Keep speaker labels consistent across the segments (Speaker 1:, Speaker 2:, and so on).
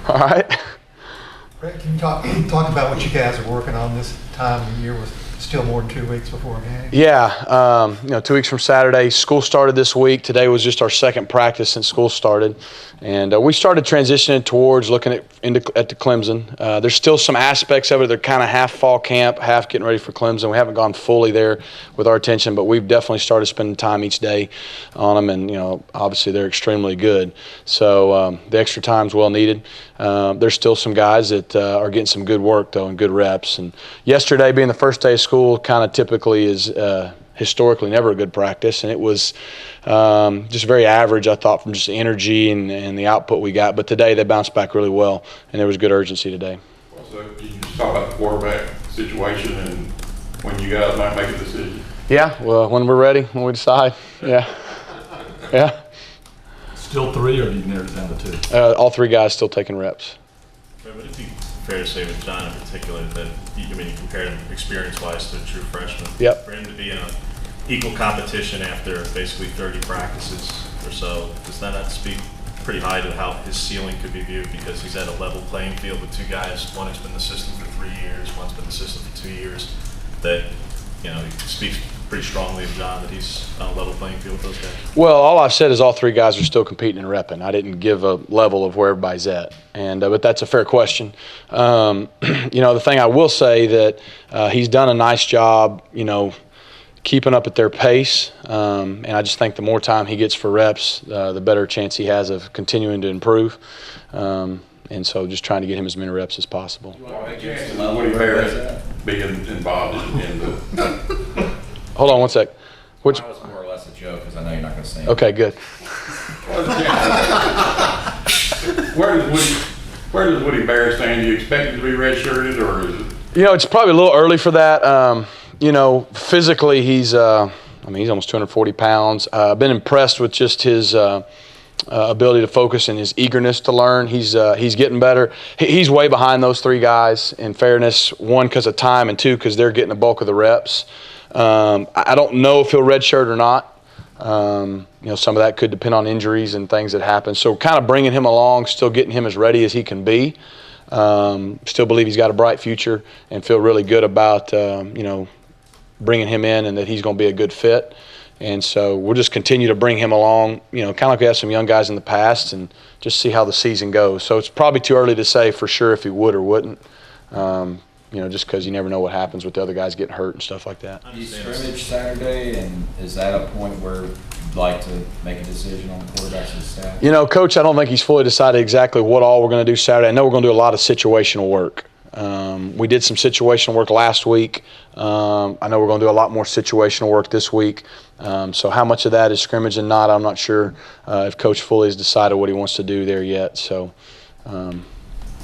Speaker 1: All right.
Speaker 2: Rhett, can you talk about what you guys are working on this time of year with still more than 2 weeks before a game?
Speaker 1: Yeah, 2 weeks from Saturday. School started this week. Today was just our second practice since school started. And we started transitioning towards looking at the Clemson. There's still some aspects of it. They're kind of half fall camp, half getting ready for Clemson. We haven't gone fully there with our attention, but we've definitely started spending time each day on them. And, obviously they're extremely good. So the extra time's well needed. There's still some guys that are getting some good work, though, and good reps. And yesterday being the first day of school kind of typically is historically never a good practice, and it was just very average, I thought, from just the energy and the output we got. But today they bounced back really well, and there was good urgency today.
Speaker 3: So you just talk about the quarterback situation and when you guys might make a decision.
Speaker 1: Yeah, well, when we're ready, when we decide. Yeah.
Speaker 4: Still 3, or do you narrow it down to 2?
Speaker 1: All 3 guys still taking reps.
Speaker 5: But would it be fair to say with John in particular that, you compared him experience-wise to a true freshman?
Speaker 1: Yep.
Speaker 5: For him to be in an equal competition after basically 30 practices or so, does that not speak pretty high to how his ceiling could be viewed, because he's at a level playing field with 2 guys, one has been the assistant for 3 years, one's been the assistant for 2 years, that, he speaks pretty strongly of John that he's on a level playing field with those guys?
Speaker 1: Well, all I've said is all 3 guys are still competing and repping. I didn't give a level of where everybody's at, and but that's a fair question. The thing I will say that he's done a nice job, keeping up at their pace, and I just think the more time he gets for reps, the better chance he has of continuing to improve. And so just trying to get him as many reps as possible.
Speaker 3: Woody Barrett being involved in the
Speaker 1: Hold on one sec.
Speaker 6: That was more or less a joke, because I know you're not going to say it.
Speaker 1: Okay, good.
Speaker 3: Where does Woody Barrett stand? Do you expect him to be redshirted, or is it?
Speaker 1: It's probably a little early for that. Physically he's almost 240 pounds. I've been impressed with just his ability to focus and his eagerness to learn. He's getting better. He's way behind those 3 guys, in fairness, 1 because of time, and 2 because they're getting the bulk of the reps. I don't know if he'll redshirt or not. Some of that could depend on injuries and things that happen. So kind of bringing him along, still getting him as ready as he can be. Still believe he's got a bright future and feel really good about, bringing him in and that he's going to be a good fit. And so we'll just continue to bring him along, kind of like we had some young guys in the past, and just see how the season goes. So it's probably too early to say for sure if he would or wouldn't. Just because you never know what happens with the other guys getting hurt and stuff like that.
Speaker 6: You scrimmage Saturday, and is that a point where you'd like to make a decision on quarterbacks and staff?
Speaker 1: Coach, I don't think he's fully decided exactly what all we're going to do Saturday. I know we're going to do a lot of situational work. We did some situational work last week. I know we're going to do a lot more situational work this week. So how much of that is scrimmage and not, I'm not sure if Coach fully has decided what he wants to do there yet. So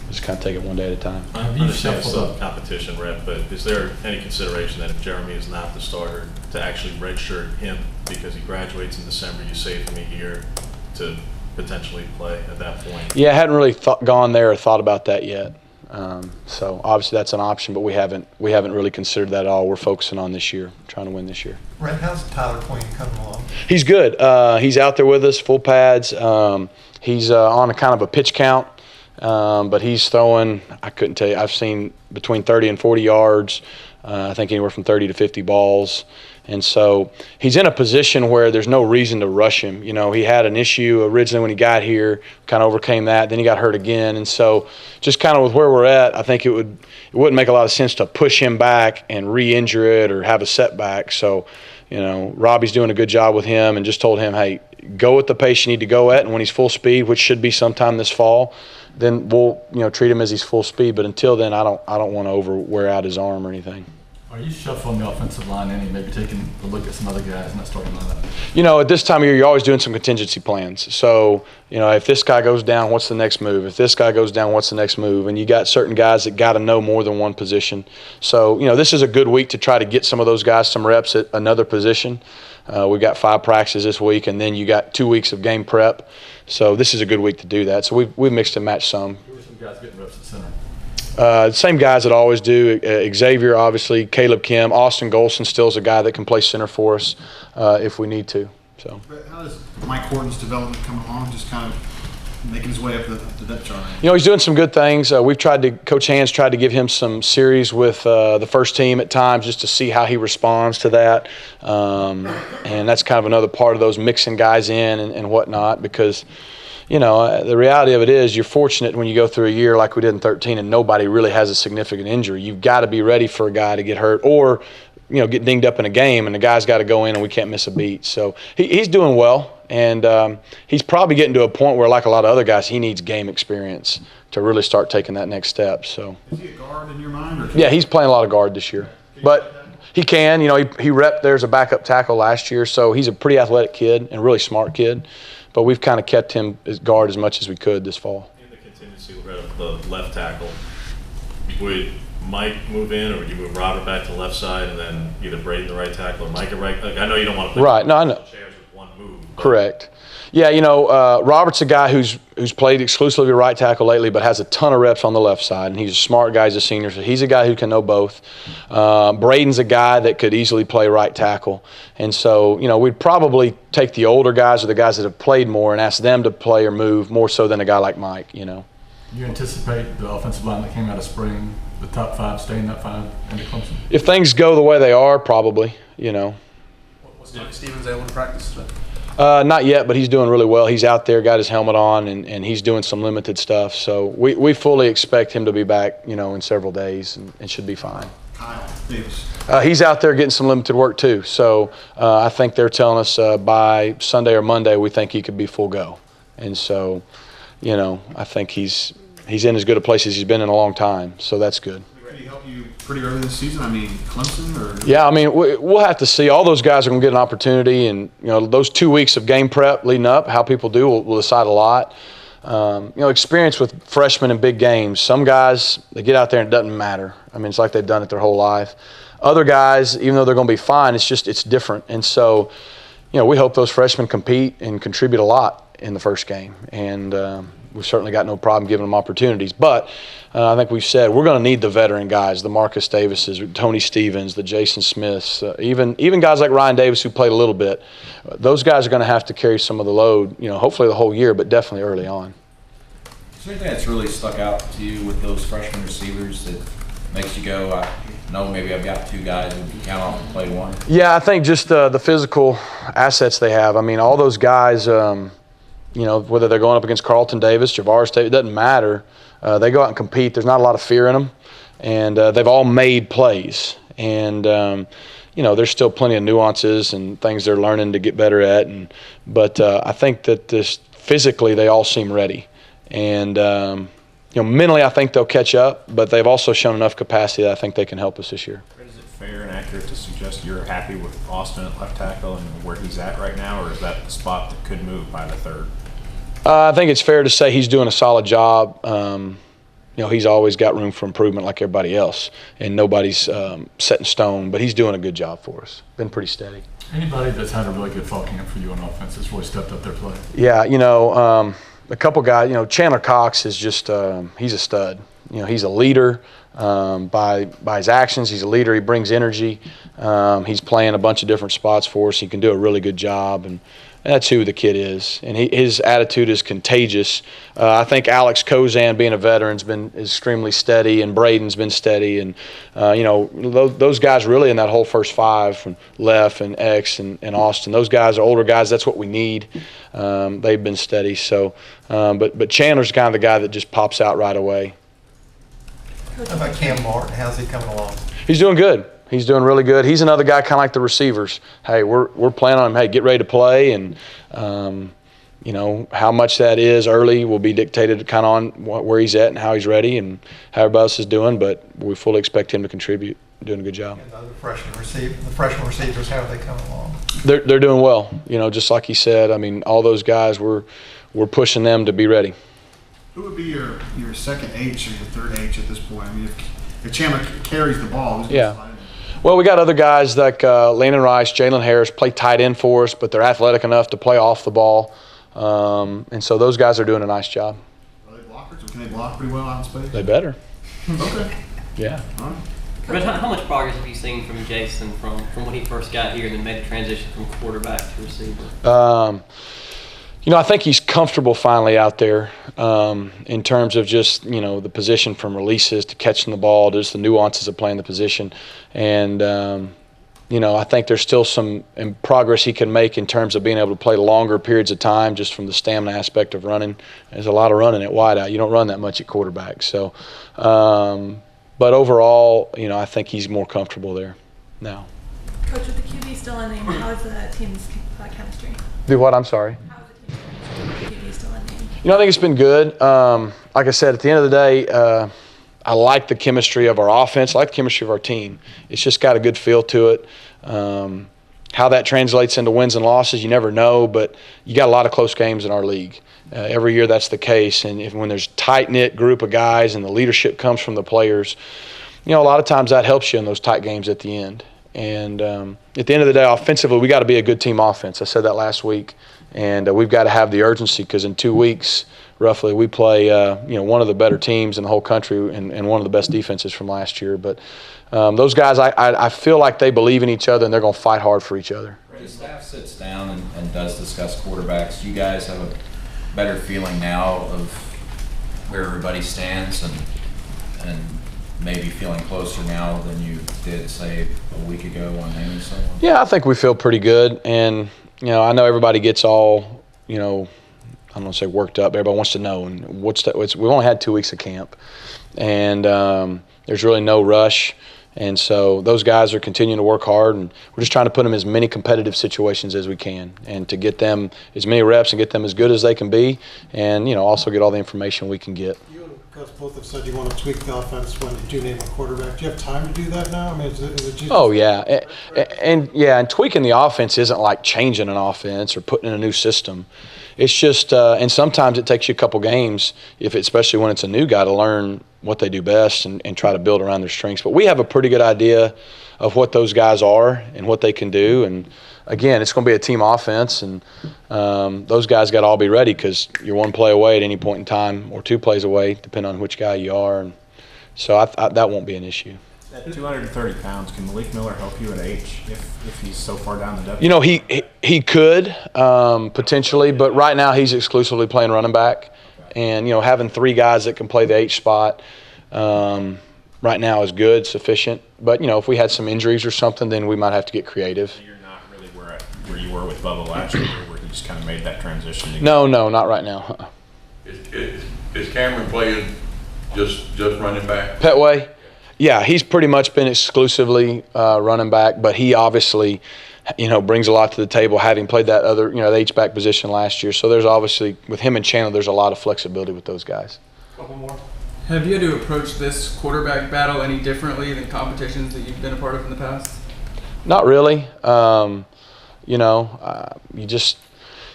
Speaker 1: just kind of take it one day at a time.
Speaker 5: I understand it's still competition, Rhett, but is there any consideration that if Jeremy is not the starter, to actually redshirt him because he graduates in December, you save him a year to potentially play at that point?
Speaker 1: Yeah, I hadn't really gone there or thought about that yet. So obviously that's an option, but we haven't really considered that at all. We're focusing on this year, trying to win this year.
Speaker 2: Rhett, how's Tyler Queen coming along?
Speaker 1: He's good. He's out there with us, full pads. He's on a kind of a pitch count, but he's throwing, I couldn't tell you, I've seen between 30 and 40 yards, I think anywhere from 30 to 50 balls. And so he's in a position where there's no reason to rush him. He had an issue originally when he got here, kind of overcame that, then he got hurt again. And so just kind of with where we're at, I think it wouldn't make a lot of sense to push him back and re-injure it or have a setback. So, Robbie's doing a good job with him and just told him, hey, go at the pace you need to go at, and when he's full speed, which should be sometime this fall, then we'll treat him as he's full speed. But until then, I don't want to wear out his arm or anything.
Speaker 4: Are you shuffling the offensive line any, maybe taking a look at some other guys in that starting lineup?
Speaker 1: At this time of year, you're always doing some contingency plans. So, if this guy goes down, what's the next move? If this guy goes down, what's the next move? And you got certain guys that got to know more than one position. So, this is a good week to try to get some of those guys some reps at another position. We've got 5 practices this week, and then you got 2 weeks of game prep. So this is a good week to do that. So we've mixed and matched some.
Speaker 4: Who are some guys getting reps at center?
Speaker 1: Same guys that always do. Xavier, obviously, Caleb Kim, Austin Golson still is a guy that can play center for us if we need to. So.
Speaker 7: But how does Mike Horton's development come along? Just kind of making his way up the depth chart?
Speaker 1: You know, he's doing some good things. Coach Hand's tried to give him some series with the first team at times just to see how he responds to that. And that's kind of another part of those mixing guys in and whatnot, because, you know, the reality of it is you're fortunate when you go through a year like we did in 13 and nobody really has a significant injury. You've got to be ready for a guy to get hurt or, you know, get dinged up in a game and the guy's got to go in and we can't miss a beat. So he's doing well. And he's probably getting to a point where, like a lot of other guys, he needs game experience to really start taking that next step. So,
Speaker 7: is he a guard in your mind? Or
Speaker 1: yeah, he's playing a lot of guard this year. But he can. You know, he repped there as a backup tackle last year, so he's a pretty athletic kid and a really smart kid. But we've kind of kept him as guard as much as we could this fall.
Speaker 5: In the contingency of the left tackle, would Mike move in, or would you move Robert back to the left side and then either Braden the right tackle or Mike at right? Like, I know you don't want to play
Speaker 1: right. No, I know.
Speaker 5: chairs with one move.
Speaker 1: Correct. Yeah, you know, Robert's a guy who's played exclusively right tackle lately, but has a ton of reps on the left side, and he's a smart guy. He's a senior, so he's a guy who can know both. Braden's a guy that could easily play right tackle, and so, you know, we'd probably take the older guys or the guys that have played more and ask them to play or move more so than a guy like Mike, you know.
Speaker 4: You anticipate the offensive line that came out of spring, the top 5, staying that 5 into Clemson?
Speaker 1: If things go the way they are, probably, you know.
Speaker 7: Was Mike Stevens able to practice today?
Speaker 1: Not yet, but he's doing really well. He's out there, got his helmet on, and he's doing some limited stuff. So we fully expect him to be back, you know, in several days and should be fine.
Speaker 7: Kyle Davis.
Speaker 1: He's out there getting some limited work too. So I think they're telling us by Sunday or Monday we think he could be full go. And so, you know, I think he's in as good a place as he's been in a long time. So that's good.
Speaker 7: Could he help you pretty early this season? I mean, Clemson or?
Speaker 1: Yeah, I mean, we'll have to see. All those guys are going to get an opportunity, and, you know, those 2 weeks of game prep leading up, how people do will decide a lot. You know, experience with freshmen in big games. Some guys, they get out there and it doesn't matter. I mean, it's like they've done it their whole life. Other guys, even though they're going to be fine, it's different. And so, you know, we hope those freshmen compete and contribute a lot in the first game. And we've certainly got no problem giving them opportunities. But I think we've said we're going to need the veteran guys, the Marcus Davises, Tony Stevens, the Jason Smiths, even guys like Ryan Davis who played a little bit. Those guys are going to have to carry some of the load, you know, hopefully the whole year, but definitely early on.
Speaker 6: Is there anything that's really stuck out to you with those freshman receivers that makes you go, no, maybe I've got 2 guys who can count on to play one?
Speaker 1: Yeah, I think just the physical assets they have. I mean, all those guys, you know, whether they're going up against Carlton Davis, Javaris Davis, it doesn't matter. They go out and compete. There's not a lot of fear in them, and they've all made plays. And you know, there's still plenty of nuances and things they're learning to get better at. But I think that physically they all seem ready, and you know, mentally I think they'll catch up. But they've also shown enough capacity that I think they can help us this year.
Speaker 8: Is it fair and accurate to suggest you're happy with Austin at left tackle and where he's at right now, or is that the spot that could move by the 3rd?
Speaker 1: I think it's fair to say he's doing a solid job. You know, he's always got room for improvement like everybody else, and nobody's set in stone, but he's doing a good job for us. Been pretty steady.
Speaker 4: Anybody that's had a really good fall camp for you on offense has really stepped up their play?
Speaker 1: Yeah, you know, a couple guys, you know, Chandler Cox is just, he's a stud. You know, he's a leader by his actions. He's a leader. He brings energy. He's playing a bunch of different spots for us. He can do a really good job, and that's who the kid is. And his attitude is contagious. I think Alex Kozan, being a veteran, has been extremely steady, and Braden's been steady. And, you know, those guys really in that whole first 5 from Leff and X and Austin, those guys are older guys. That's what we need. They've been steady. So, but Chandler's kind of the guy that just pops out right away.
Speaker 2: How about Cam Martin? How's he coming along?
Speaker 1: He's doing good. He's doing really good. He's another guy kind of like the receivers. Hey, we're planning on him. Hey, get ready to play, and you know, how much that is early will be dictated kind of on where he's at and how he's ready and how everybody else is doing. But we fully expect him to contribute. Doing a good job.
Speaker 2: And the other freshman receivers, how are they coming along?
Speaker 1: They're doing well. You know, just like he said. I mean, all those guys we're pushing them to be ready.
Speaker 7: Who would be your second H or your third H at this point? I mean, if Chandler carries the ball, who's going to slide in?
Speaker 1: Well, we got other guys like Landon Rice, Jalen Harris play tight end for us, but they're athletic enough to play off the ball. And so those guys are doing a nice job.
Speaker 7: Are they blockers, or can they block pretty well out in space?
Speaker 1: They better.
Speaker 7: Okay.
Speaker 1: Yeah.
Speaker 7: All right.
Speaker 9: Rhett, how much progress have you seen from Jason from when he first got here and then made the transition from quarterback to receiver?
Speaker 1: You know, I think he's comfortable finally out there in terms of just, the position from releases to catching the ball, just the nuances of playing the position. And, I think there's still some progress he can make in terms of being able to play longer periods of time just from the stamina aspect of running. There's a lot of running at wideout. You don't run that much at quarterback. So, but overall, I think he's more comfortable there now.
Speaker 10: Coach, with the QB still in name, how is the team's chemistry?
Speaker 1: Do what? I'm sorry.
Speaker 10: How is the team's chemistry with the QB still in name?
Speaker 1: I think it's been good. Like I said, at the end of the day, I like the chemistry of our offense. I like the chemistry of our team. It's just got a good feel to it. How that translates into wins and losses, you never know, but you got a lot of close games in our league. Every year that's the case. And when there's a tight-knit group of guys and the leadership comes from the players, a lot of times that helps you in those tight games at the end. And at the end of the day, offensively, we got to be a good team offense. I said that last week. And we've got to have the urgency because in 2 weeks, roughly, we play one of the better teams in the whole country and one of the best defenses from last year. But those guys, I feel like they believe in each other and they're going to fight hard for each other.
Speaker 6: The staff sits down and does discuss quarterbacks. Do you guys have a better feeling now of where everybody stands and maybe feeling closer now than you did, say, a week ago on naming someone?
Speaker 1: Yeah, I think we feel pretty good. And, I know everybody gets all, I don't want to say worked up. Everybody wants to know. And we've only had 2 weeks of camp. And there's really no rush. And so those guys are continuing to work hard. And we're just trying to put them in as many competitive situations as we can and to get them as many reps and get them as good as they can be. And, also get all the information we can get.
Speaker 11: You and Gus both have said you want to tweak the offense when you do name a quarterback. Do you have time to do that now? I mean, is it just
Speaker 1: Oh, yeah. And tweaking the offense isn't like changing an offense or putting in a new system. It's just, and sometimes it takes you a couple games, especially when it's a new guy, to learn what they do best and try to build around their strengths. But we have a pretty good idea of what those guys are and what they can do. And, again, it's going to be a team offense, and those guys got to all be ready because you're one play away at any point in time or 2 plays away, depending on which guy you are. And so that won't be an issue.
Speaker 8: At 230 pounds, can Malik Miller help you at H if he's so far down the depth?
Speaker 1: He could potentially, but right now he's exclusively playing running back. And, having 3 guys that can play the H spot right now is good, sufficient. But, if we had some injuries or something, then we might have to get creative.
Speaker 8: So you're not really where you were with Bubba last year, where he just kind of made that transition?
Speaker 1: No, not right now.
Speaker 3: Is Cameron playing just running back?
Speaker 1: Petway? Yeah, he's pretty much been exclusively running back, but he obviously, brings a lot to the table, having played that other, the H-back position last year. So there's obviously, with him and Chandler, there's a lot of flexibility with those guys.
Speaker 11: couple more?
Speaker 12: Have you had to approach this quarterback battle any differently than competitions that you've been a part of in the past?
Speaker 1: Not really.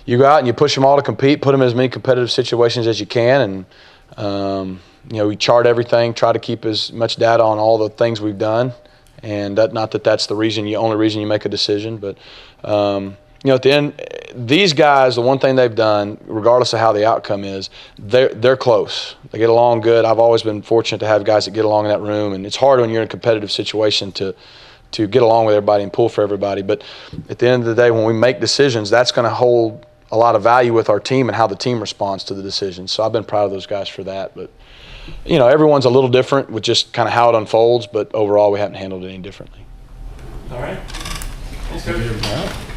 Speaker 1: You go out and you push them all to compete, put them in as many competitive situations as you can, and we chart everything, try to keep as much data on all the things we've done, and not that that's the only reason you make a decision, but at the end, these guys, the one thing they've done, regardless of how the outcome is, they're close. They get along good. I've always been fortunate to have guys that get along in that room, and it's hard when you're in a competitive situation to get along with everybody and pull for everybody. But at the end of the day, when we make decisions, that's going to hold a lot of value with our team and how the team responds to the decisions. So I've been proud of those guys for that. But, everyone's a little different with just kind of how it unfolds, but overall we haven't handled it any differently.
Speaker 11: All right.
Speaker 4: Thank you.